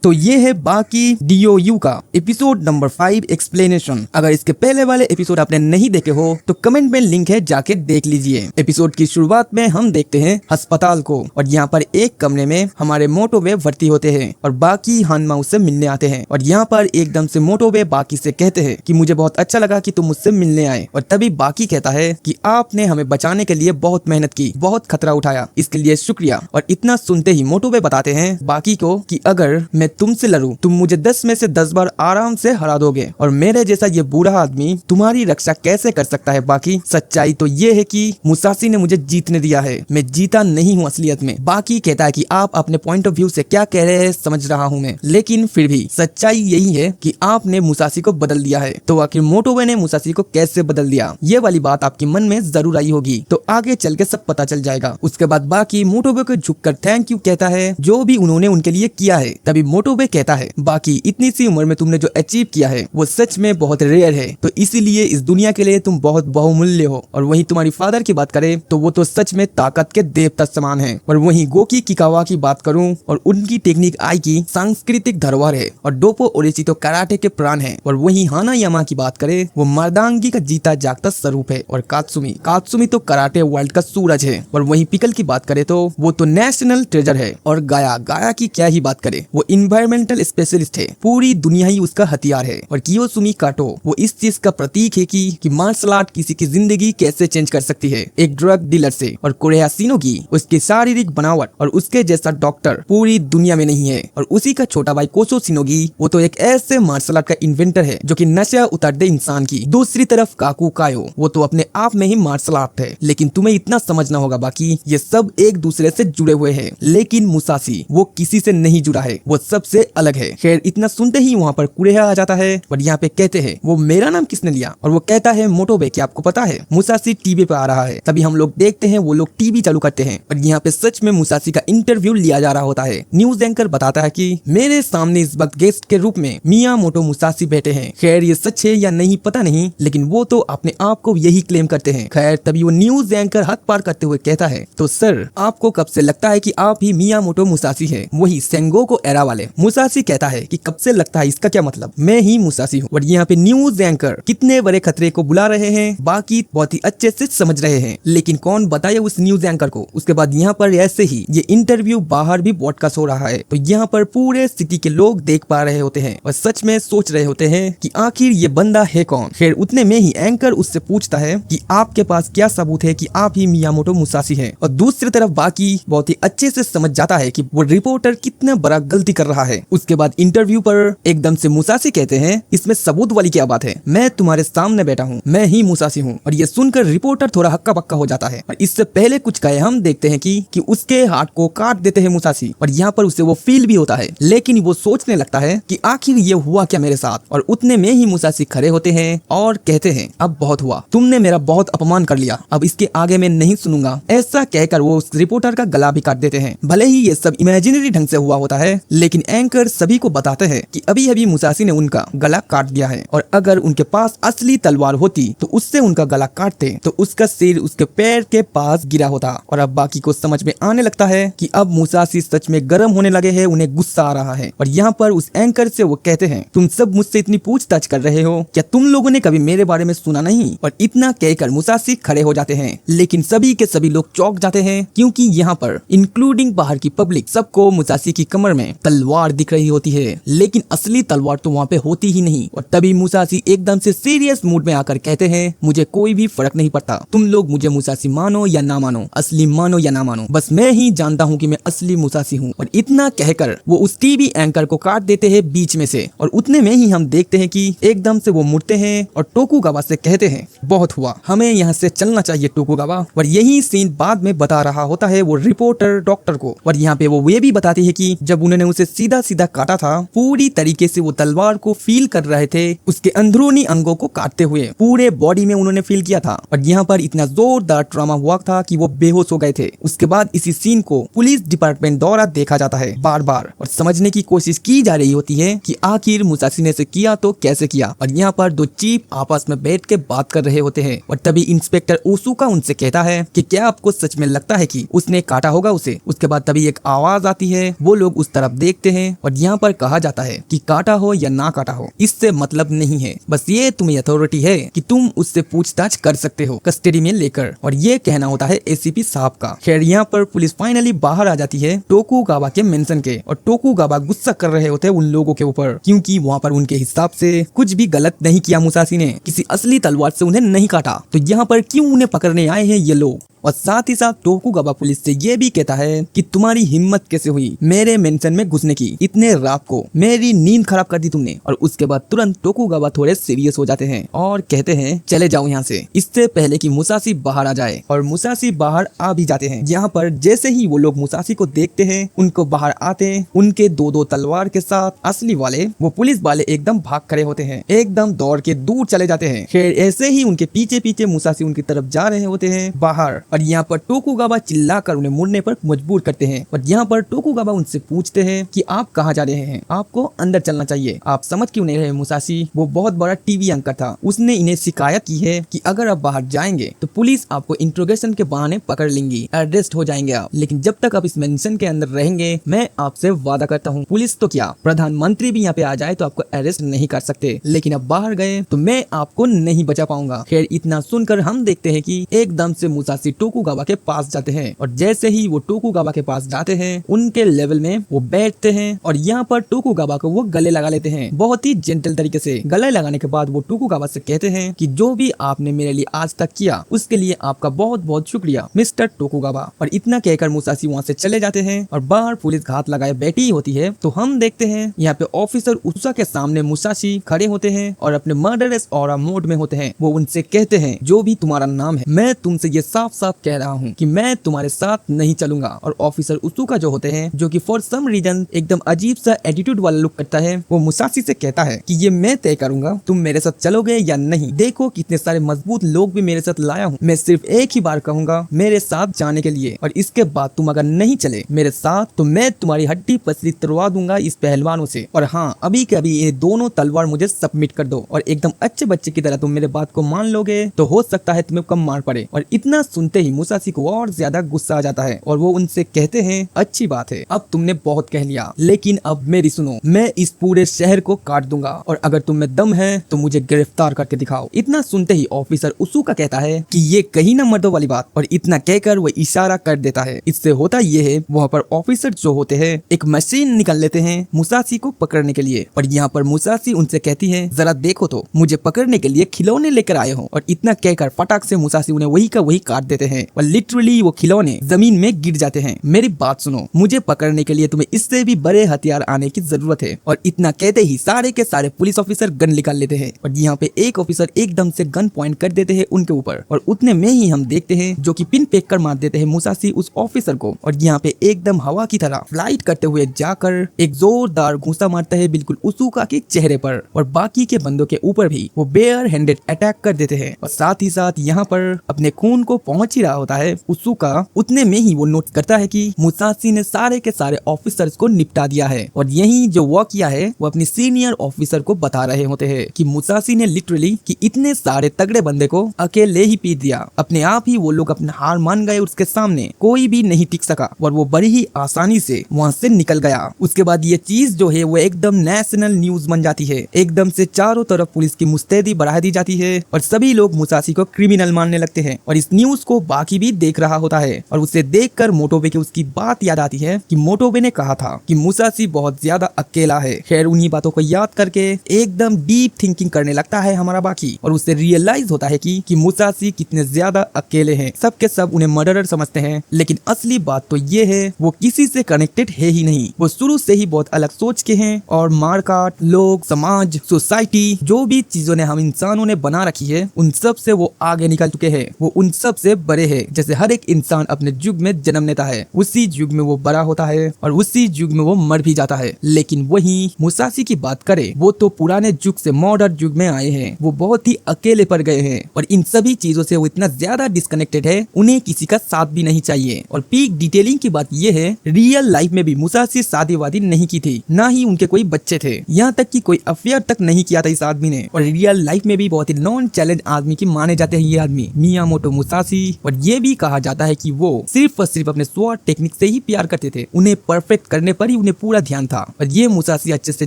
तो ये है बाकी DOU का एपिसोड नंबर 5 एक्सप्लेनेशन। अगर इसके पहले वाले एपिसोड आपने नहीं देखे हो तो कमेंट में लिंक है, जाके देख लीजिए। एपिसोड की शुरुआत में हम देखते हैं अस्पताल को और यहाँ पर एक कमरे में हमारे मोटोबे भर्ती होते हैं और बाकी हानमा उससे मिलने आते हैं और यहाँ पर एकदम से मोटोबे बाकी से कहते हैं कि मुझे बहुत अच्छा लगा कि तुम मुझसे मिलने आए। और तभी बाकी कहता है कि आपने हमें बचाने के लिए बहुत मेहनत की, बहुत खतरा उठाया, इसके लिए शुक्रिया। और इतना सुनते ही मोटोबे बताते हैं बाकी को कि अगर मैं तुमसे लड़ूं तुम मुझे 10 में से 10 बार आराम से हरा दोगे और मेरे जैसा ये बूढ़ा आदमी तुम्हारी रक्षा कैसे कर सकता है। बाकी सच्चाई तो ये है कि मुसाशी ने मुझे जीतने दिया है, मैं जीता नहीं हूँ असलियत में। बाकी कहता है कि आप अपने पॉइंट ऑफ व्यू से क्या कह रहे हैं समझ रहा हूँ मैं, लेकिन फिर भी सच्चाई यही है कि आपने मुसाशी को बदल दिया है। तो आखिर मोटोबे ने मुसाशी को कैसे बदल दिया, ये वाली बात आपके मन में जरूर आई होगी, तो आगे चल के सब पता चल जाएगा। उसके बाद बाकी मोटोबे को झुककर थैंक यू कहता है जो भी उन्होंने उनके लिए किया है। तभी मोटोबे कहता है बाकी इतनी सी उम्र में तुमने जो अचीव किया है वो सच में बहुत रेयर है, तो इसीलिए इस दुनिया के लिए तुम बहुत बहुमूल्य हो। और वहीं तुम्हारी फादर की बात करें तो वो तो सच में ताकत के देवता समान है। और वहीं गोकी किकावा की बात करूं और उनकी टेक्निक आई की सांस्कृतिक धरोहर है और डोपो ओरेची तो कराटे के प्राण है। और वहीं हाना यामा की बात करें वो मर्दांगी का जीता जागता स्वरूप है। और कात्सुमी तो कराटे वर्ल्ड का सूरज है। और वहीं पिकल की बात करें तो वो तो नेशनल ट्रेजर है। और गाया की क्या ही बात करें, वो इन्वायरमेंटल स्पेशलिस्ट है, पूरी दुनिया ही उसका हथियार है। और कियोसुमी काटो वो इस चीज का प्रतीक है कि मार्शल आर्ट किसी की जिंदगी कैसे चेंज कर सकती है, एक ड्रग डीलर से। और कोरेया शिनोगी उसकी शारीरिक बनावट और उसके जैसा डॉक्टर पूरी दुनिया में नहीं है। और उसी का छोटा भाई कोसो शिनोगी वो तो एक ऐसे मार्शल आर्ट का इन्वेंटर है जो कि नशा उतार दे इंसान की। दूसरी तरफ काकू कायो वो तो अपने आप में ही मार्शल आर्ट है, लेकिन तुम्हें इतना समझना होगा बाकी ये सब एक दूसरे से जुड़े हुए हैं। लेकिन मुसाशी वो किसी से नहीं जुड़ा है, वो सबसे अलग है। खैर इतना सुनते ही वहाँ पर कुरेहा आ जाता है और यहाँ पे कहते हैं वो मेरा नाम किसने लिया। और वो कहता है मोटोबे क्या आपको पता है मुसाशी टीवी पे आ रहा है। तभी हम लोग देखते हैं वो लोग टीवी चालू करते हैं और यहाँ पे सच में मुसाशी का इंटरव्यू लिया जा रहा होता है। न्यूज एंकर बताता है कि मेरे सामने इस वक्त गेस्ट के रूप में मियामोटो मुसाशी बैठे हैं। खैर ये सच है या नहीं पता नहीं, लेकिन वो तो अपने आप को यही क्लेम करते हैं। खैर तभी वो न्यूज एंकर हद पार करते हुए कहता है तो सर आपको कब से लगता है कि आप ही मियामोटो मुसाशी है, वही सेंगोकू एरा वाले। मुसाशी कहता है कि कब से लगता है इसका क्या मतलब, मैं ही मुसाशी हूँ। और यहाँ पे न्यूज एंकर कितने बड़े खतरे को बुला रहे हैं बाकी बहुत ही अच्छे से समझ रहे हैं, लेकिन कौन बताए उस न्यूज एंकर को। उसके बाद यहाँ पर ऐसे ही ये इंटरव्यू बाहर भी ब्रॉडकास्ट हो रहा है, तो यहाँ पर पूरे सिटी के लोग देख पा रहे होते हैं और सच में सोच रहे होते हैं कि आखिर ये बंदा है कौन। खैर उतने में ही एंकर उससे पूछता है कि आपके पास क्या सबूत है कि आप ही मियामोटो मुसाशी हैं। और दूसरी तरफ बाकी बहुत ही अच्छे से समझ जाता है कि वो रिपोर्टर कितना बड़ा गलती कर रहा है। उसके बाद इंटरव्यू पर एकदम से मुसाशी कहते हैं इसमें सबूत वाली क्या बात है, मैं तुम्हारे सामने बैठा हूँ, मैं ही मुसाशी हूँ। और ये सुनकर रिपोर्टर थोड़ा हक्का बक्का हो जाता है। और इससे पहले कुछ कहे हम देखते हैं कि उसके हाथ को काट देते हैं मुसाशी और यहाँ पर उसे वो फील भी होता है, लेकिन वो सोचने लगता है कि आखिर ये हुआ क्या मेरे साथ। और उतने में ही मुसाशी खड़े होते हैं और कहते हैं अब बहुत हुआ, तुमने मेरा बहुत अपमान कर लिया, अब इसके आगे मैं नहीं सुनूंगा। ऐसा कहकर वो उस रिपोर्टर का गला भी काट देते हैं। भले ही ये सब इमेजिनरी ढंग से हुआ होता है, लेकिन एंकर सभी को बताते हैं कि अभी अभी मुसाशी ने उनका गला काट दिया है और अगर उनके पास असली तलवार होती तो उससे उनका गला काटते तो उसका सिर उसके पैर के पास गिरा होता। और अब बाकी को समझ में आने लगता है कि अब मुसाशी सच में गर्म होने लगे हैं, उन्हें गुस्सा आ रहा है। और यहाँ पर उस एंकर से वो कहते हैं तुम सब मुझसे इतनी पूछताछ कर रहे हो, क्या तुम लोगों ने कभी मेरे बारे में सुना नहीं। और इतना कहकर मुसाशी खड़े हो जाते हैं, लेकिन सभी के सभी लोग चौंक जाते हैं क्योंकि यहाँ पर इंक्लूडिंग बाहर की पब्लिक सबको मुसाशी की कमर में तलवार दिख रही होती है, लेकिन असली तलवार तो वहाँ पे होती ही नहीं। और तभी मुसाशी एकदम से सीरियस मूड में आकर कहते हैं मुझे कोई भी फर्क नहीं पड़ता, तुम लोग मुझे मुसाशी मानो या ना मानो, असली मानो या ना मानो, बस मैं ही जानता हूँ कि मैं असली मुसाशी हूँ। और इतना कहकर वो उस टीवी एंकर को काट देते हैं बीच में से। और उतने में ही हम देखते हैं कि एकदम से वो मुड़ते हैं और टोकुगावा से कहते हैं बहुत हुआ, हमें यहाँ से चलना चाहिए टोकुगावा। और यही सीन बाद में बता रहा होता है वो रिपोर्टर डॉक्टर को। और यहाँ पे वो ये भी बताती है कि जब उन्होंने उसे सीधा सीधा काटा था पूरी तरीके से वो तलवार को फील कर रहे थे, उसके अंदरूनी अंगों को काटते हुए पूरे बॉडी में उन्होंने फील किया था। और यहाँ पर इतना जोरदार ट्रॉमा हुआ था कि वो बेहोश हो गए थे। उसके बाद इसी सीन को पुलिस डिपार्टमेंट द्वारा देखा जाता है बार बार और समझने की कोशिश की जा रही होती है कि आखिर मुसाशी ने से किया तो कैसे किया। और यहाँ पर दो चीफ आपस में बैठ के बात कर रहे होते हैं और तभी इंस्पेक्टर ओसुका उनसे कहता है कि क्या आपको सच में लगता है कि उसने काटा होगा उसे। उसके बाद तभी एक आवाज आती है, वो लोग उस तरफ देखते हैं और यहाँ पर कहा जाता है कि काटा हो या ना काटा हो इससे मतलब नहीं है, बस ये तुम्हें अथॉरिटी है कि तुम उससे पूछताछ कर सकते हो कस्टडी में लेकर, और ये कहना होता है एसीपी साहब का। खैर यहाँ पर पुलिस फाइनली बाहर आ जाती है टोकुगावा के मेंशन के, और टोकुगावा गुस्सा कर रहे होते हैं उन लोगों के ऊपर, क्योंकि वहाँ पर उनके हिसाब से कुछ भी गलत नहीं किया मुसाशी ने, किसी असली तलवार से उन्हें नहीं काटा, तो यहाँ पर क्यों उन्हें पकड़ने आए हैं ये लोग। और साथ ही साथ टोकुगावा पुलिस से ये भी कहता है कि तुम्हारी हिम्मत कैसे हुई मेरे मेंशन में घुसने की, इतने रात को मेरी नींद खराब कर दी तुमने। और उसके बाद तुरंत टोकुगावा थोड़े सीरियस हो जाते हैं और कहते हैं चले जाओ यहाँ से, इससे पहले कि मुसाशी बाहर आ जाए। और मुसाशी बाहर आ भी जाते हैं। यहाँ पर जैसे ही वो लोग मुसाशी को देखते हैं, उनको बाहर आते हैं उनके दो तलवार के साथ, असली वाले वो पुलिस वाले एकदम भाग खड़े होते हैं, एकदम दौड़ के दूर चले जाते हैं। खैर ऐसे ही उनके पीछे पीछे मुसाशी उनकी तरफ जा रहे होते हैं बाहर, और यहाँ पर टोकुगावा चिल्लाकर उन्हें मुड़ने पर मजबूर करते हैं। और यहाँ पर टोकुगावा उनसे पूछते हैं कि आप कहाँ जा रहे हैं, आपको अंदर चलना चाहिए, आप समझ क्यों नहीं रहे मुसाशी। वो बहुत बड़ा टीवी एंकर था, उसने इन्हें शिकायत की है कि अगर आप बाहर जाएंगे तो पुलिस आपको इंट्रोगेशन के बहाने पकड़ लेंगी, अरेस्ट हो जाएंगे आप, लेकिन जब तक आप इस मेंशन के अंदर रहेंगे मैं आपसे वादा करता हूँ, पुलिस तो क्या प्रधानमंत्री भी यहाँ पे आ जाए तो आपको अरेस्ट नहीं कर सकते, लेकिन अब बाहर गए तो मैं आपको नहीं बचा पाऊंगा। खैर इतना सुनकर हम देखते हैं कि एकदम से मुसाशी टोकुगावा के पास जाते हैं, और जैसे ही वो टोकुगावा के पास जाते हैं उनके लेवल में वो बैठते हैं, और यहाँ पर टोकुगावा को वो गले लगा लेते हैं बहुत ही जेंटल तरीके से। गले लगाने के बाद वो टोकुगावा से कहते हैं कि जो भी आपने मेरे लिए आज तक किया उसके लिए आपका बहुत बहुत शुक्रिया मिस्टर टोकुगावा। और इतना कहकर मुसाशी वहाँ से चले जाते हैं, और बाहर पुलिस घात लगाए बैठी होती है। तो हम देखते हैं यहाँ पे ऑफिसर उषा के सामने मुसाशी खड़े होते हैं और अपने मर्डरस ऑरा मोड में होते हैं। वो उनसे कहते हैं जो भी तुम्हारा नाम है, मैं तुमसे ये साफ साफ कह रहा हूँ कि मैं तुम्हारे साथ नहीं चलूंगा। और ऑफिसर उसुका जो होते हैं, जो कि फॉर सम रीजन एकदम अजीब सा एटीट्यूड वाला लुक करता है, वो मुसाशी से कहता है कि ये मैं तय करूंगा तुम मेरे साथ चलोगे या नहीं। देखो कितने सारे मजबूत लोग भी मेरे साथ लाया हूँ, मैं सिर्फ एक ही बार कहूंगा मेरे साथ जाने के लिए, और इसके बाद तुम अगर नहीं चले मेरे साथ तो मैं तुम्हारी हड्डी पसली तुड़वा दूंगा इस पहलवानों से। और हाँ, अभी के अभी ये दोनों तलवार मुझे सबमिट कर दो, और एकदम अच्छे बच्चे की तरह तुम मेरे बात को मान लोगे तो हो सकता है तुम्हें कम मार पड़े। और इतना सुनते ही मुसाशी को और ज्यादा गुस्सा आ जाता है, और वो उनसे कहते हैं अच्छी बात है, अब तुमने बहुत कह लिया, लेकिन अब मेरी सुनो, मैं इस पूरे शहर को काट दूंगा, और अगर तुम में दम है तो मुझे गिरफ्तार करके दिखाओ। इतना सुनते ही ऑफिसर उसुका कहता है कि ये कहीं ना मर्दों वाली बात, और इतना कहकर वो इशारा कर देता है। इससे होता ये है वहाँ पर ऑफिसर जो होते हैं एक मशीन निकाल लेते हैं मुसाशी को पकड़ने के लिए, और यहाँ पर मुसाशी उनसे कहती है जरा देखो तो मुझे पकड़ने के लिए खिलौने लेकर आए हो। और इतना कहकर फटाक से मुसाशी उन्हें वही का वही काट देते हैं, और लिटरली वो खिलौने जमीन में गिर जाते हैं। मेरी बात सुनो, मुझे पकड़ने के लिए तुम्हें इससे भी बड़े हथियार आने की जरूरत है। और इतना कहते ही सारे के सारे पुलिस ऑफिसर गन निकाल लेते हैं, और यहाँ पे एक ऑफिसर एकदम से गन पॉइंट कर देते हैं उनके ऊपर, और उतने में ही हम देखते हैं जो कि पिन पेक कर मार देते हैं मुसाशी उस ऑफिसर को। और यहाँ पे एकदम हवा की तरह फ्लाइट करते हुए जाकर एक जोरदार घूंसा मारता है बिल्कुल उसुका के चेहरे पर, और बाकी के बंदों के ऊपर भी वो बेयर हैंडेड अटैक कर देते हैं। और साथ ही साथ यहाँ पर अपने खून को पहुंच ही रहा होता है उसुका, उतने में ही वो नोट करता है कि मुसाशी ने सारे के सारे ऑफिसर्स को निपटा दिया है। और यही जो वो किया है वो अपनी सीनियर ऑफिसर को बता रहे होते हैं कि मुसाशी ने लिटरली कि इतने सारे तगड़े बंदे को अकेले ही पीट दिया, अपने आप ही वो लोग अपना हार मान गए, उसके सामने कोई भी नहीं टिक सका, और वो बड़ी ही आसानी से वहाँ से निकल गया। उसके बाद ये चीज जो है वो एकदम नेशनल न्यूज बन जाती है, एकदम से चारों तरफ पुलिस की मुस्तैदी बढ़ा दी जाती है, और सभी लोग मुसाशी को क्रिमिनल मानने लगते हैं। और इस न्यूज को बाकी भी देख रहा होता है, और उसे देखकर मोटोबे की उसकी बात याद आती है कि मोटोबे ने कहा था कि मुसाशी बहुत ज्यादा अकेला है। खैर उन्हीं बातों को याद करके एकदम डीप थिंकिंग करने लगता है हमारा बाकी, और उसे रियलाइज होता है कि मुसाशी कितने ज्यादा अकेले हैं। सबके सब उन्हें मर्डरर समझते हैं, लेकिन असली बात तो ये है वो किसी से कनेक्टेड है ही नहीं। वो शुरू से ही बहुत अलग सोच के हैं, और मारकाट, लोग, समाज, सोसाइटी, जो भी चीजों ने हम इंसानों ने बना रखी है उन सब से वो आगे निकल चुके हैं, वो उन सब से बड़े हैं। जैसे हर एक इंसान अपने युग में जन्म लेता है, उसी युग में वो बड़ा होता है, और उसी युग में वो मर भी जाता है। लेकिन वही मुसाशी की बात करें, वो तो पुराने युग से मॉडर्न युग में आए हैं, वो बहुत ही अकेले पड़ गए हैं, और इन सभी चीजों से वो इतना ज्यादा डिस्कनेक्टेड है, उन्हें किसी का साथ भी नहीं चाहिए। और पीक डिटेलिंग की बात ये है, रियल लाइफ में भी मुसाशी शादी वादी नहीं की थी, ना ही उनके कोई बच्चे थे, यहाँ तक कि कोई अफेयर तक नहीं किया था इस आदमी ने। और रियल लाइफ में भी बहुत ही नॉन चैलेंज आदमी की माने जाते हैं ये आदमी मियामोटो मुसाशी। और ये भी कहा जाता है कि वो सिर्फ और सिर्फ अपने स्वॉर्ड टेक्निक से ही प्यार करते थे। उन्हें परफेक्ट करने पर ही उन्हें पूरा ध्यान था। और ये मुसाशी अच्छे से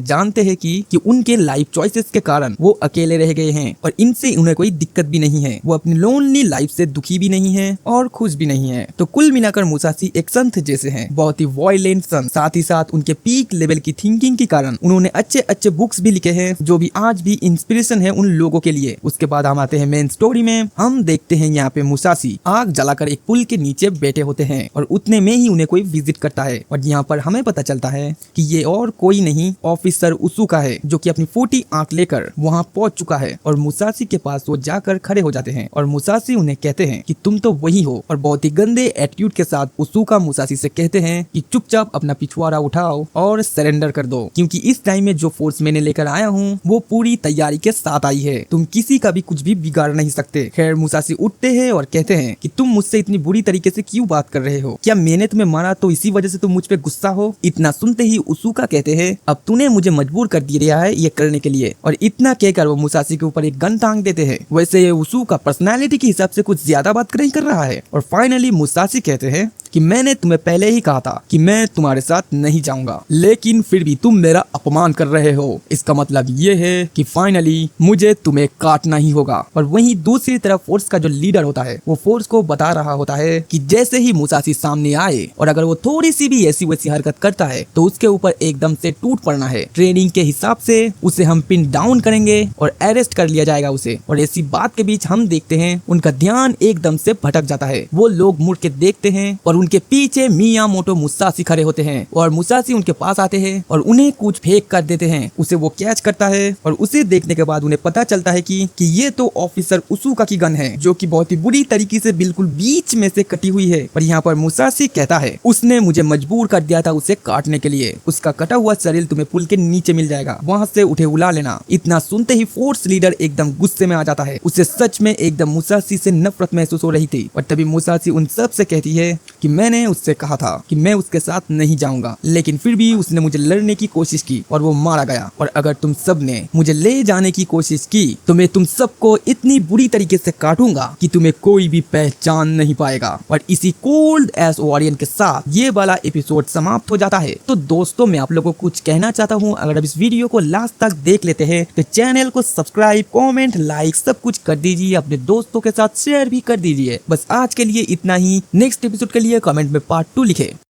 जानते हैं कि उनके लाइफ चॉइसेस के कारण वो अकेले रह गए हैं और इनसे उन्हें कोई दिक्कत भी नहीं है। वो अपनी लोनली लाइफ से दुखी भी नहीं है और खुश भी नहीं है। तो कुल मिलाकर मुसाशी एक संत जैसे हैं, बहुत ही वायलेंट संत। साथ ही साथ उनके पीक लेवल की थिंकिंग के कारण उन्होंने अच्छे अच्छे बुक्स भी लिखे हैं जो भी आज भी इंस्पिरेशन है उन लोगों के लिए। उसके बाद हम आते हैं मेन स्टोरी में। हम देखते हैं यहाँ पे मुसाशी आग जलाकर एक पुल के नीचे बैठे होते हैं और उतने में ही उन्हें कोई विजिट करता है। और यहाँ पर हमें पता चलता है कि ये और कोई नहीं ऑफिसर उसुका है, जो कि अपनी फूटी आंख लेकर वहाँ पहुंच चुका है। और मुसाशी के पास वो जाकर खड़े हो जाते हैं और मुसाशी उन्हें कहते हैं कि तुम तो वही हो। और बहुत ही गंदे एटीट्यूड के साथ उसुका मुसाशी से कहते हैं कि चुपचाप अपना पिछवाड़ा उठाओ और सरेंडर कर दो, क्योंकि इस टाइम में जो फोर्स मैंने लेकर आया हूँ वो पूरी तैयारी के साथ आई है। तुम किसी का भी कुछ भी बिगाड़ नहीं सकते। खैर मुसाशी उठते हैं और कहते हैं कि तुम मुझसे इतनी बुरी तरीके से क्यों बात कर रहे हो? क्या मैंने तुम्हें मारा तो इसी वजह से तुम मुझ पे गुस्सा हो? इतना सुनते ही उसुका कहते हैं अब तूने मुझे मजबूर कर दिया है ये करने के लिए। और इतना कहकर वो मुसाशी के ऊपर एक गन टांग देते हैं। वैसे ये उसुका पर्सनालिटी के हिसाब से कुछ ज्यादा बात नहीं कर रहा है। और फाइनली मुसाशी कहते हैं कि मैंने तुम्हें पहले ही कहा था कि मैं तुम्हारे साथ नहीं जाऊंगा, लेकिन फिर भी तुम मेरा अपमान कर रहे हो। इसका मतलब ये है कि फाइनली मुझे तुम्हें काटना ही होगा। और वहीं दूसरी तरफ फोर्स का जो लीडर होता है वो फोर्स को बता रहा होता है कि जैसे ही मुसाशी सामने आए और अगर वो थोड़ी सी भी ऐसी वैसी हरकत करता है तो उसके ऊपर एकदम से टूट पड़ना है। ट्रेनिंग के हिसाब से उसे हम पिन डाउन करेंगे और अरेस्ट कर लिया जाएगा उसे। और ऐसी बात के बीच हम देखते हैं उनका ध्यान एकदम से भटक जाता है। वो लोग मुड़ के देखते हैं और उनके पीछे मियामोटो मुसाशी खड़े होते हैं और मुसाशी उनके पास आते हैं और उन्हें कुछ फेंक कर देते हैं। उसे वो कैच करता है और उसे देखने के बाद उन्हें पता चलता है कि ये तो ऑफिसर उसुका की गन है, जो कि बहुत ही बुरी तरीके से बिल्कुल बीच में से कटी हुई है। पर यहाँ पर मुसाशी कहता है उसने मुझे मजबूर कर दिया था उसे काटने के लिए। उसका कटा हुआ शरीर तुम्हें पुल के नीचे मिल जाएगा, वहाँ से उठे उला लेना। इतना सुनते ही फोर्स लीडर एकदम गुस्से में आ जाता है। उसे सच में एकदम मुसाशी से नफरत महसूस हो रही थी। और तभी मुसाशी उन सब से कहती है कि मैंने उससे कहा था कि मैं उसके साथ नहीं जाऊंगा, लेकिन फिर भी उसने मुझे लड़ने की कोशिश की और वो मारा गया। और अगर तुम सब ने मुझे ले जाने की कोशिश की तो मैं तुम सबको इतनी बुरी तरीके से काटूंगा कि तुम्हें कोई भी पहचान नहीं पाएगा। और इसी कोल्ड एस वॉरियन के साथ ये वाला एपिसोड समाप्त हो जाता है। तो दोस्तों मैं आप लोगों को कुछ कहना चाहता हूँ, अगर आप इस वीडियो को लास्ट तक देख लेते हैं तो चैनल को सब्सक्राइब, कमेंट, लाइक सब कुछ कर दीजिए, अपने दोस्तों के साथ शेयर भी कर दीजिए। बस आज के लिए इतना ही। नेक्स्ट एपिसोड के लिए कमेंट में पार्ट 2 लिखे।